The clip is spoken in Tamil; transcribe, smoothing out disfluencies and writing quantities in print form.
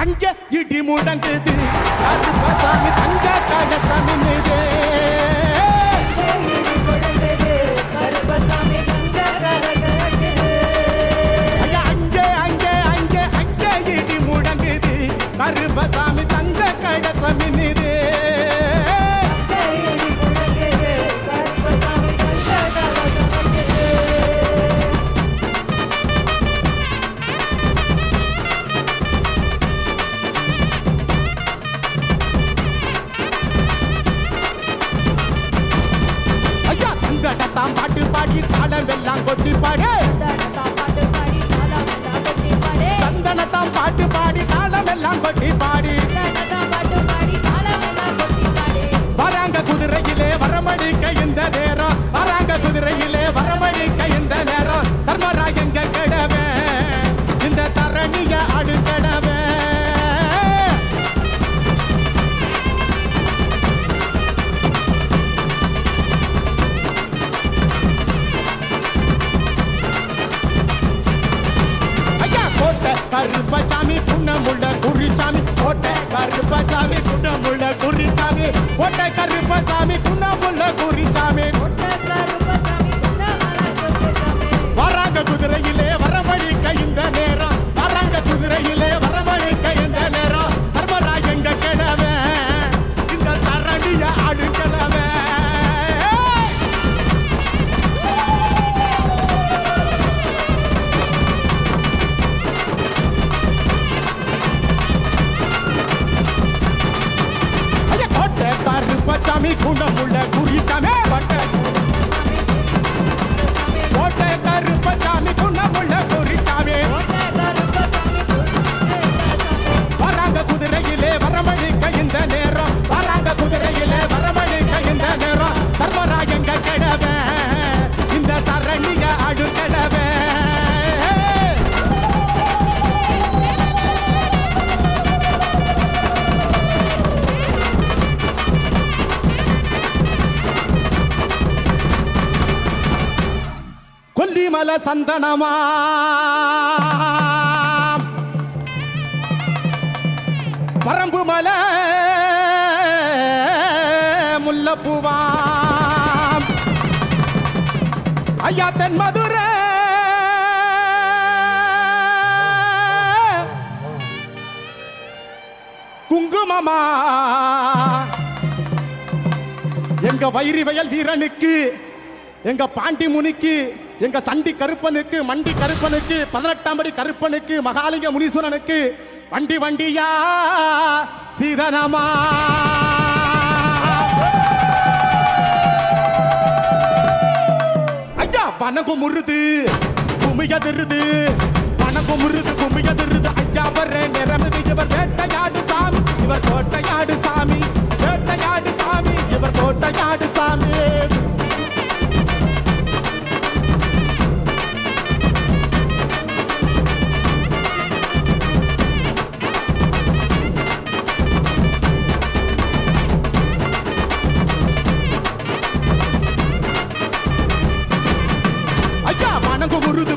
அங்க இடி முழங்குது கருப்பசாமி தங்க கலசம் மின்னுது கருப்பசாமி தங்க கலசம் மின்னுது ஐயா தங்கடத்தாம் பாட்டு பாடி தாளம் வெல்லாம் கொட்டி பாடு சந்தனத்தாம் பாட்டு பாடி தாளம் எல்லாம் கொட்டி பாடி வராங்க குதிரையிலே வரமணிக்க இந்த நேரம் வராங்க குதிரையிலே வரமணிக்க இந்த நேரம் தர்மராயங்க கிடவே இந்த தரணிய அடுக்கடவே கருப்பசாமி புண்ணமுள்ள குறிச்சாமி கோட்டை கருப்பசாமி புண்ணமுள்ள குறிச்சாமி கோட்டை கருப்பசாமி புண்ணமுள்ள குறிச்சாமி வராங்க குதிரையிலே வரவழிக்க இந்த நேரம் வராங்க குதிரையிலே வரவழிக்க இந்த நேரம் தர்மராயங்க கிடவே இந்த தரணிய அடுக்கலவே கருப்பசாமி குணமுள்ள குறிச்சாமே கோட்டை கருப்பசாமி குணமுள்ள குறிச்சாமே வராங்க குதிரையிலே வரமணிக்க இந்த நேரம் வராங்க குதிரையிலே வரமணிக்க இந்த நேரம் தர்மராயங்க கிடவே இந்த தரணிய அடுக்கடவே கொல்லிமலை சந்தனமா பரம்பு மலை முல்லப்பூவாம் ஐயா தென் மதுரை குங்குமமா எங்க வைரி வயல் வீரனுக்கு எங்க பாண்டி முனிக்கு எங்க சண்டி கருப்பனுக்கு மண்டி கருப்பனுக்கு 18ஆம் படி கருப்பனுக்கு மகாலிங்க முனீஸ்வரனுக்கு வண்டி வண்டியா சீதனமா ஐயா வனங்கும் முருது குமியதிருது வனங்கும் முருது குமியதிருது ஐயா வர்ற நிறமிது இவர் வேட்டையாடு சாமி இவர் கோட்டையாடு சாமி வேட்டையாடு சாமி இவர் கோட்டையாடு சாமி வணங்கு முருது